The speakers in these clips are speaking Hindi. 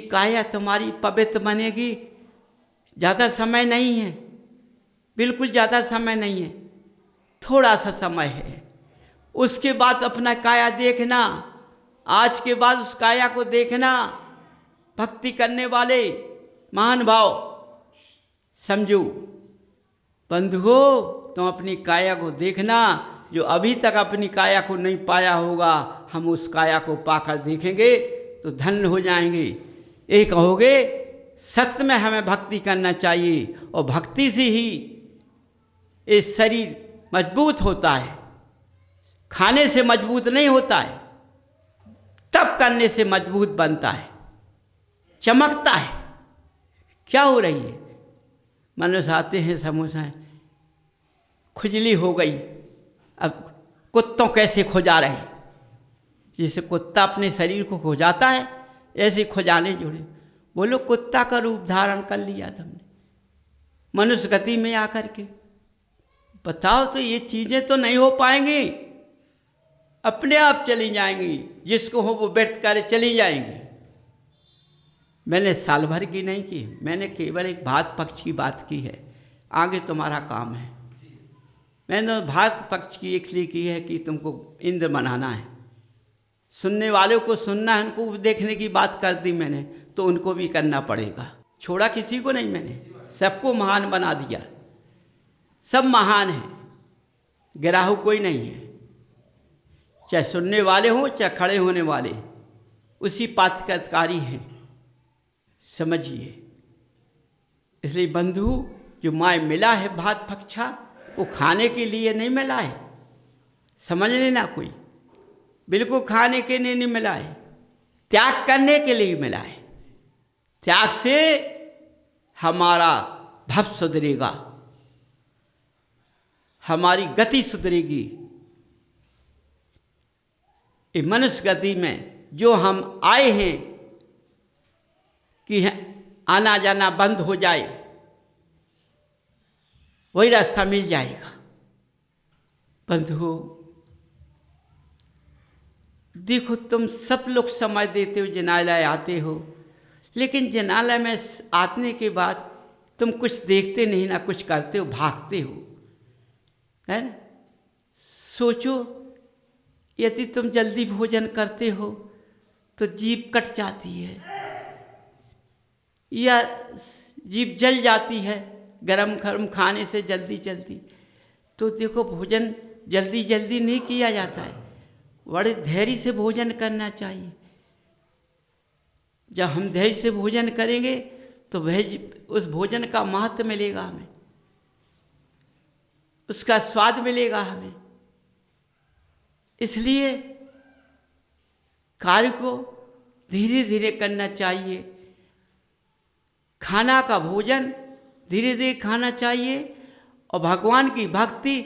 काया तुम्हारी पवित्र बनेगी, ज़्यादा समय नहीं है, बिल्कुल ज़्यादा समय नहीं है, थोड़ा सा समय है। उसके बाद अपना काया देखना, आज के बाद उस काया को देखना। भक्ति करने वाले महान भाव समझो बंधुओं, तुम अपनी काया को देखना। जो अभी तक अपनी काया को नहीं पाया होगा, हम उस काया को पाकर देखेंगे तो धन्य हो जाएंगे। ये कहोगे सत्य में हमें भक्ति करना चाहिए, और भक्ति से ही ये शरीर मजबूत होता है, खाने से मजबूत नहीं होता है, तप करने से मजबूत बनता है, चमकता है। क्या हो रही है? मनुष्य आते हैं समोसा, खुजली हो गई, अब कुत्तों कैसे खुजा रहे, जैसे कुत्ता अपने शरीर को खुजाता है ऐसे खुजाने जुड़े। बोलो कुत्ता का रूप धारण कर लिया तुमने मनुष्य गति में आकर के। बताओ तो ये चीजें तो नहीं हो पाएंगी, अपने आप चली जाएंगी, जिसको हो वो व्यर्थ करे चली जाएंगी। मैंने साल भर की नहीं की, मैंने केवल एक भात पक्ष की बात की है, आगे तुम्हारा काम है। मैंने भात पक्ष की इसलिए की है कि तुमको इंद्र बनाना है, सुनने वालों को सुनना है, उनको देखने की बात कर दी मैंने, तो उनको भी करना पड़ेगा। छोड़ा किसी को नहीं मैंने, सबको महान बना दिया, सब महान हैं, गिराहू कोई नहीं है। चाहे सुनने वाले हों चाहे खड़े होने वाले, उसी पात्र के अधिकारी हैं, समझिए। इसलिए बंधु, जो माय मिला है भात पक्षा, वो खाने के लिए नहीं मिला है, समझ लेना कोई, बिल्कुल खाने के लिए नहीं मिला है, त्याग करने के लिए मिला है। त्याग से हमारा भव सुधरेगा, हमारी गति सुधरेगी। इस मनुष्य गति में जो हम आए हैं कि आना जाना बंद हो जाए, वही रास्ता मिल जाएगा। बंधुओं देखो, तुम सब लोग समय देते हो, जिनालय आते हो, लेकिन जिनालय में आने के बाद तुम कुछ देखते नहीं ना कुछ करते हो, भागते हो, है ना। सोचो, यदि तुम जल्दी भोजन करते हो तो जीभ कट जाती है या जीभ जल जाती है गरम गरम खाने से जल्दी जल्दी। तो देखो, भोजन जल्दी जल्दी नहीं किया जाता है, बड़े धैर्य से भोजन करना चाहिए। जब हम धैर्य से भोजन करेंगे तो उस भोजन का महत्व मिलेगा हमें, उसका स्वाद मिलेगा हमें। इसलिए कार्य को धीरे धीरे करना चाहिए, खाना का भोजन धीरे धीरे खाना चाहिए, और भगवान की भक्ति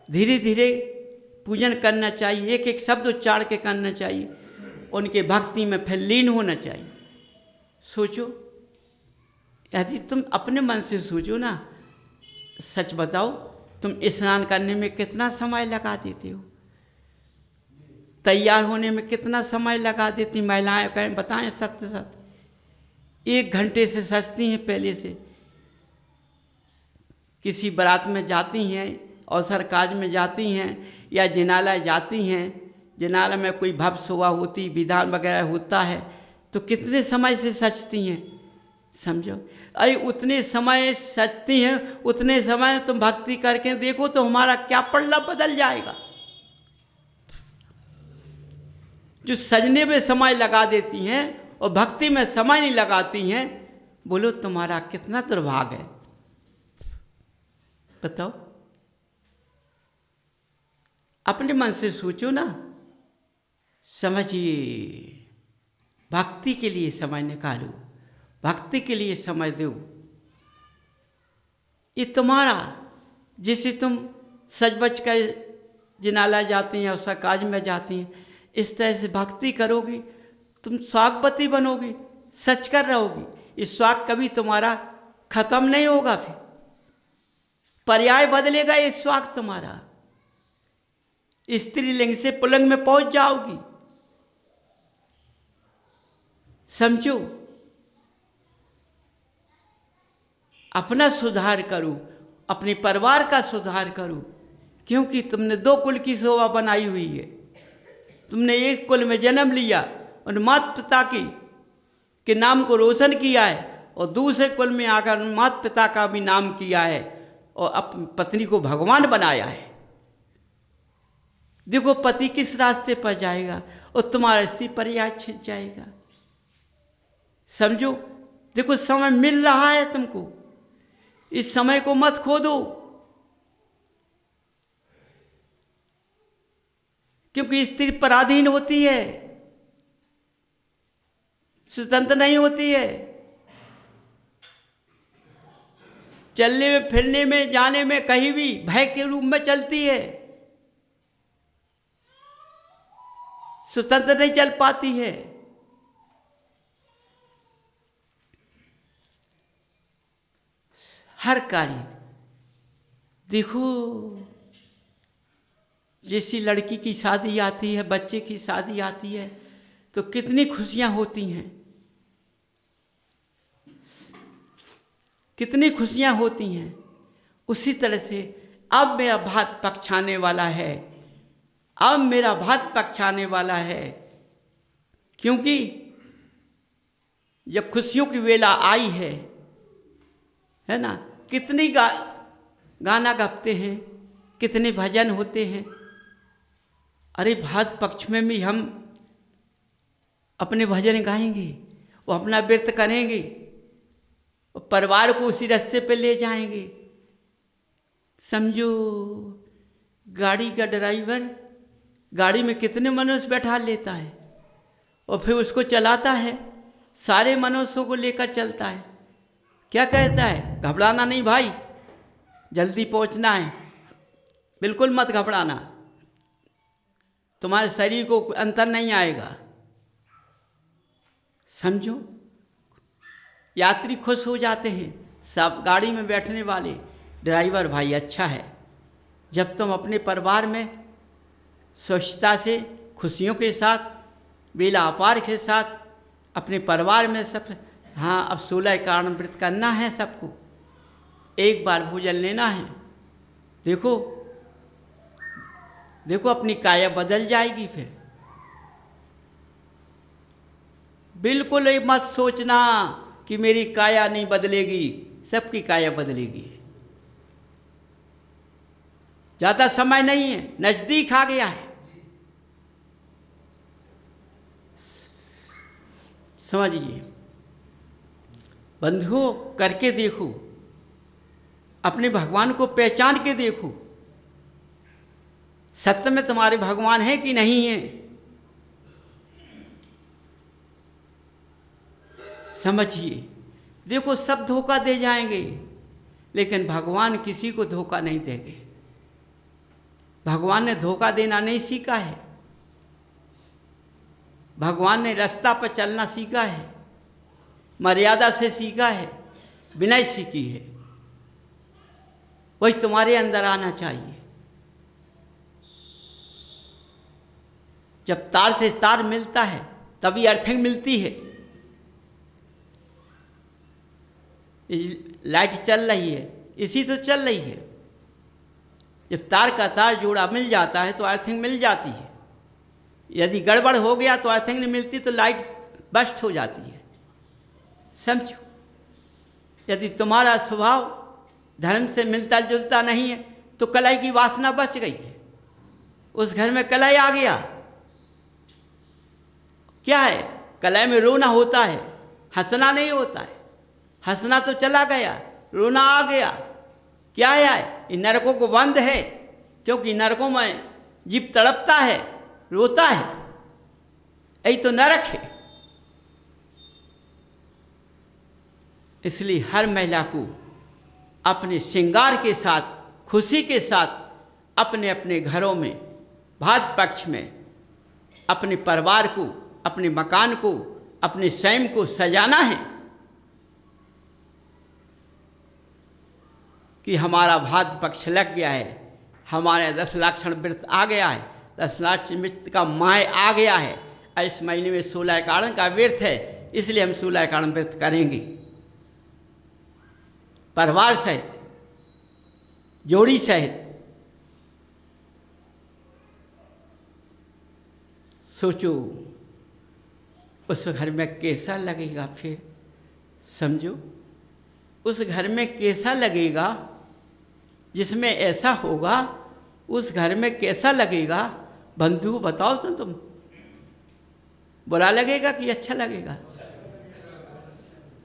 धीरे धीरे पूजन करना चाहिए, एक एक शब्द उच्चार के करना चाहिए, उनके भक्ति में फिर लीन होना चाहिए। सोचो, यदि तुम अपने मन से सोचो ना, सच बताओ, तुम स्नान करने में कितना समय लगा देते हो, तैयार होने में कितना समय लगा देती महिलाएं, कहें बताएं सत्य सत्य। 1 घंटे से सजती हैं पहले से, किसी बारात में जाती हैं, अवसर काज में जाती हैं, या जिनालय जाती हैं, जिनालय में कोई भव्य शोभा होती, विधान वगैरह होता है, तो कितने समय से सजती हैं, समझो। अरे उतने समय सजती हैं, उतने समय तुम भक्ति करके देखो तो हमारा क्या पल्ला बदल जाएगा। जो सजने में समय लगा देती हैं और भक्ति में समय नहीं लगाती हैं, बोलो तुम्हारा कितना दुर्भाग्य है, बताओ। अपने मन से सोचो ना, समझिए, भक्ति के लिए समय निकालो, भक्ति के लिए समय दो। ये तुम्हारा, जैसे तुम सज बज कर जिनालय जाती हैं, अवसर काज में जाती हैं, इस तरह से भक्ति करोगी, तुम स्वागवती बनोगी, सच कर रहोगी। ये स्वाग कभी तुम्हारा खत्म नहीं होगा, फिर पर्याय बदलेगा ये स्वाग तुम्हारा, स्त्रीलिंग से पुल्लिंग में पहुंच जाओगी। समझो, अपना सुधार करो, अपने परिवार का सुधार करो, क्योंकि तुमने 2 कुल की शोभा बनाई हुई है। तुमने एक कुल में जन्म लिया और माता पिता के नाम को रोशन किया है, और दूसरे कुल में आकर माता पिता का भी नाम किया है और अपनी पत्नी को भगवान बनाया है। देखो पति किस रास्ते पर जाएगा और तुम्हारा स्त्री पर्याय छिप जाएगा। समझो, देखो समय मिल रहा है तुमको, इस समय को मत खो दो, क्योंकि स्त्री पराधीन होती है, स्वतंत्र नहीं होती है। चलने में, फिरने में, जाने में कहीं भी भय के रूप में चलती है, स्वतंत्र नहीं चल पाती है। हर कार्य देखो, जैसी लड़की की शादी आती है, बच्चे की शादी आती है, तो कितनी खुशियां होती हैं, कितनी खुशियां होती हैं। उसी तरह से अब मेरा भात पक्ष आने वाला है, अब मेरा भात पक्ष आने वाला है, क्योंकि जब खुशियों की वेला आई है ना, कितनी गाना गाते हैं, कितने भजन होते हैं। अरे भात पक्ष में भी हम अपने भजन गाएंगे, वो अपना व्रत करेंगे, और परिवार को उसी रास्ते पे ले जाएंगे। समझो, गाड़ी का ड्राइवर गाड़ी में कितने मनुष्य बैठा लेता है और फिर उसको चलाता है, सारे मनुष्यों को लेकर चलता है। क्या कहता है? घबराना नहीं भाई, जल्दी पहुंचना है, बिल्कुल मत घबराना, तुम्हारे शरीर को अंतर नहीं आएगा। समझो, यात्री खुश हो जाते हैं, सब गाड़ी में बैठने वाले, ड्राइवर भाई अच्छा है। जब तुम अपने परिवार में स्वच्छता से, खुशियों के साथ, बेला अपार के साथ अपने परिवार में सब, हाँ अब 16 कारण व्रत करना है सबको, एक बार भोजन लेना है। देखो देखो अपनी काया बदल जाएगी। फिर बिल्कुल ही मत सोचना कि मेरी काया नहीं बदलेगी, सबकी काया बदलेगी। ज़्यादा समय नहीं है, नज़दीक आ गया है। समझिए बंधुओं, करके देखो, अपने भगवान को पहचान के देखो, सत्य में तुम्हारे भगवान है कि नहीं है। समझिए, देखो सब धोखा दे जाएंगे, लेकिन भगवान किसी को धोखा नहीं देंगे। भगवान ने धोखा देना नहीं सीखा है, भगवान ने रास्ता पर चलना सीखा है, मर्यादा से सीखा है, विनय सीखी है। वही तुम्हारे अंदर आना चाहिए। जब तार से तार मिलता है तभी अर्थिंग मिलती है। लाइट चल रही है, इसी तो चल रही है। जब तार का तार जोड़ा मिल जाता है तो अर्थिंग मिल जाती है। यदि गड़बड़ हो गया तो अर्थिंग नहीं मिलती तो लाइट बस्ट हो जाती है। समझो, यदि तुम्हारा स्वभाव धर्म से मिलता जुलता नहीं है तो कलाई की वासना बच गई है, उस घर में कलाई आ गया। क्या है? कलाई में रोना होता है, हंसना नहीं होता है। हंसना तो चला गया, रोना आ गया। क्या है? ये नरकों को बंद है, क्योंकि नरकों में जीव तड़पता है, रोता है। यही तो नरक है। इसलिए हर महिला को अपने श्रृंगार के साथ, खुशी के साथ अपने अपने घरों में, भाद्र पक्ष में अपने परिवार को, अपने मकान को, अपने स्वयं को सजाना है कि हमारा भाद्र पक्ष लग गया है, हमारे 10 लक्षण व्रत आ गया है, 10 लक्षण व्रत का माय आ गया है। इस महीने में 16 कारण का व्रत है, इसलिए हम शूलाकारण व्रत करेंगे परिवार सहित, जोड़ी सहित। सोचो उस घर में कैसा लगेगा, फिर समझो उस घर में कैसा लगेगा जिसमें ऐसा होगा, उस घर में कैसा लगेगा। बंधु बताओ तो तुम, बुरा लगेगा कि अच्छा लगेगा?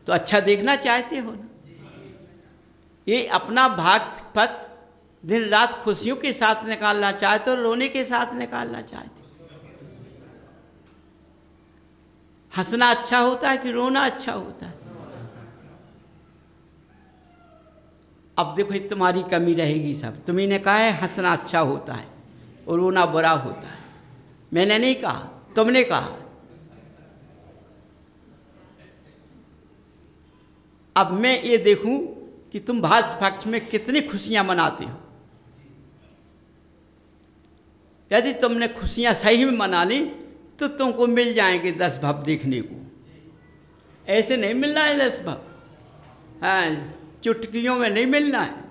तो अच्छा देखना चाहते हो ना। ये अपना भाग पथ दिन रात खुशियों के साथ निकालना चाहते हो, रोने के साथ निकालना चाहते हो। हंसना अच्छा होता है कि रोना अच्छा होता है? अब देखो तुम्हारी कमी रहेगी सब। तुम्ही ने कहा है हंसना अच्छा होता है और रोना बुरा होता है। मैंने नहीं कहा, तुमने कहा। अब मैं ये देखूं कि तुम भात पक्ष में कितनी खुशियां मनाते हो। यदि तुमने खुशियां सही में मना ली तो तुमको मिल जाएंगे 10 भव देखने को। ऐसे नहीं मिलना है 10 भव, हाँ, चुटकियों में नहीं मिलना है,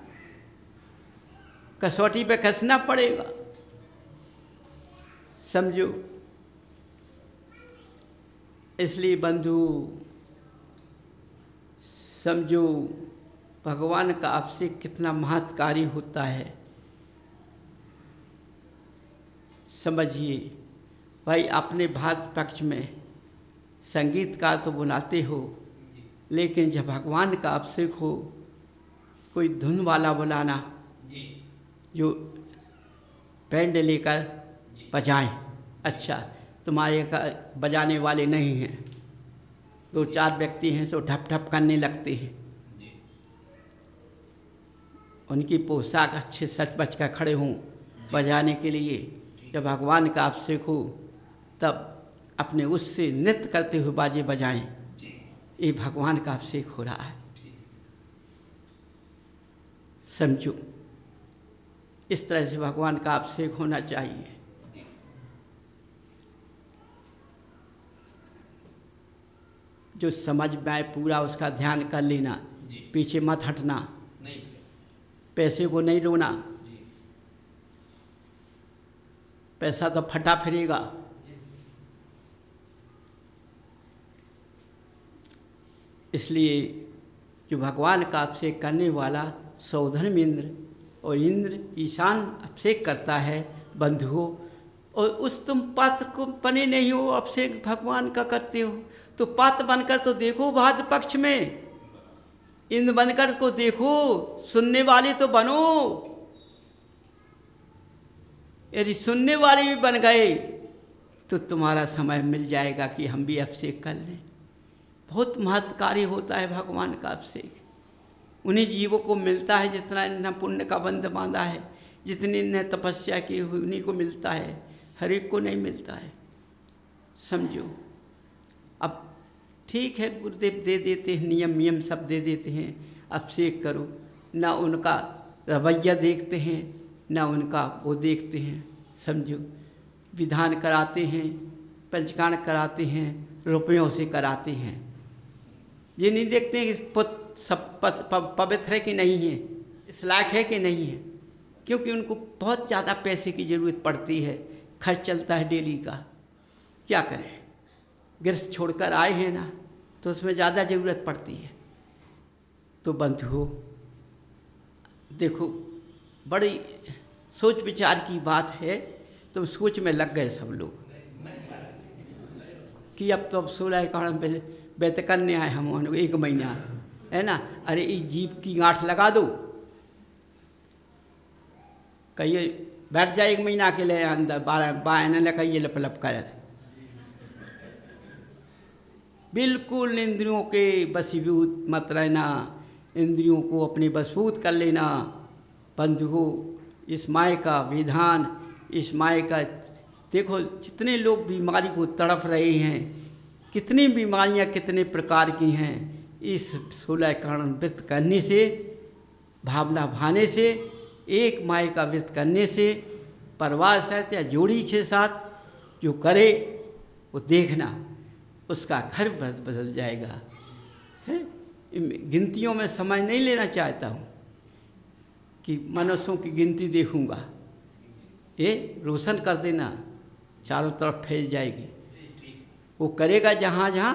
कसौटी पे कसना पड़ेगा। समझो। इसलिए बंधु समझो भगवान का आपसे कितना महत्कारी होता है। समझिए भाई, अपने भात पक्ष में संगीतकार तो बुलाते हो, लेकिन जब भगवान का अभिषेक हो, कोई धुन वाला बुलाना जो बैंड लेकर बजाएं। अच्छा, तुम्हारे का बजाने वाले नहीं हैं, 2-4 व्यक्ति हैं सो ठप ठप करने लगते हैं। उनकी पोशाक अच्छे सच बच कर खड़े हों बजाने के लिए। जब भगवान का अभिषेक हो तब अपने उससे नृत्य करते हुए बाजे बजाएं। ये भगवान का अभिषेक हो रहा है। समझो, इस तरह से भगवान का अभिषेक होना चाहिए। जो समझ में आए पूरा उसका ध्यान कर लेना, पीछे मत हटना, पैसे को नहीं रोना। पैसा तो फटा फिरेगा। इसलिए जो भगवान का अभिषेक करने वाला सौधर्म इंद्र और इंद्र ईशान अभिषेक करता है बंधुओं, और उस तुम पात्र को बने नहीं हो, अभिषेक भगवान का करते हो, तो पात्र बनकर तो देखो भाद्र पक्ष में, इंद्र बनकर को देखो, सुनने वाले तो बनो। यदि सुनने वाले भी बन गए तो तुम्हारा समय मिल जाएगा कि हम भी अभिषेक कर लें। बहुत महत्वकारी होता है भगवान का अभिषेक। उन्हीं जीवों को मिलता है जितना इन्हें पुण्य का बंध बांधा है, जितनी इन्हें तपस्या की हुई उन्हीं को मिलता है, हर एक को नहीं मिलता है। समझो। अब ठीक है, गुरुदेव दे देते हैं, नियम सब दे देते हैं, अभिषेक करो। ना उनका रवैया देखते हैं, ना उनका वो देखते हैं। समझो, विधान कराते हैं, पंचकाण कराते हैं, रुपयों से कराते हैं। ये नहीं देखते हैं कि पुत्र सब पवित्र है कि नहीं है, इस लायक है कि नहीं है, क्योंकि उनको बहुत ज़्यादा पैसे की ज़रूरत पड़ती है, खर्च चलता है डेली का। क्या करें, गृहस्थ छोड़कर आए हैं ना, तो उसमें ज़्यादा ज़रूरत पड़ती है। तो बंधुओं देखो, बड़ी सोच विचार की बात है। तो सोच में लग गए सब लोग कि अब तो 16 कारण व्यत करने आए हम, 1 महीना है ना। अरे इस जीप की गांठ लगा दो, कहिए बैठ जाए 1 महीना के लिए अंदर, 12 न कहिए लप करे थे। बिल्कुल इंद्रियों के वशीभूत मत रहना, इंद्रियों को अपने वशभूत कर लेना। बंधुओं, इस माया का विधान, इस माया का देखो, जितने लोग बीमारी को तड़प रहे हैं, कितनी बीमारियां कितने प्रकार की हैं। इस 16 कारण व्रत करने से, भावना भाने से, एक माया का व्रत करने से, परिवार सहित या जोड़ी के साथ जो करे वो देखना, उसका घर बदल जाएगा। है गिनतियों में समय नहीं लेना चाहता हूँ कि मनुष्यों की गिनती देखूँगा। ये रोशन कर देना, चारों तरफ फैल जाएगी। वो करेगा जहाँ जहाँ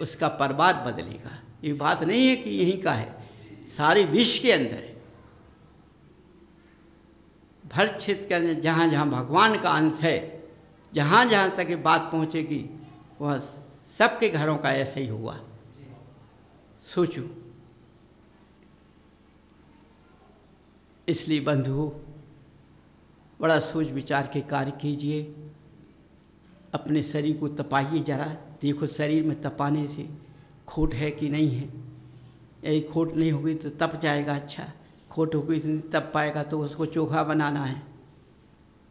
उसका परिवार बदलेगा। ये बात नहीं है कि यहीं का है, सारे विश्व के अंदर है। भर क्षेत्र के अंदर जहाँ जहाँ भगवान का अंश है, जहाँ जहाँ तक ये बात पहुँचेगी वह सबके घरों का ऐसा ही हुआ। सोचो। इसलिए बंधु बड़ा सोच विचार के कार्य कीजिए। अपने शरीर को तपाइए जरा, देखो शरीर में तपाने से खोट है कि नहीं है। यही खोट नहीं होगी तो तप जाएगा, अच्छा खोट होगी तो नहीं तप पाएगा, तो उसको चोखा बनाना है।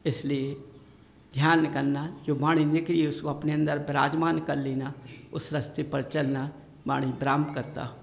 इसलिए ध्यान करना, जो वाणी निकली उसको अपने अंदर विराजमान कर लेना, उस रास्ते पर चलना। वाणी विराम करता हो।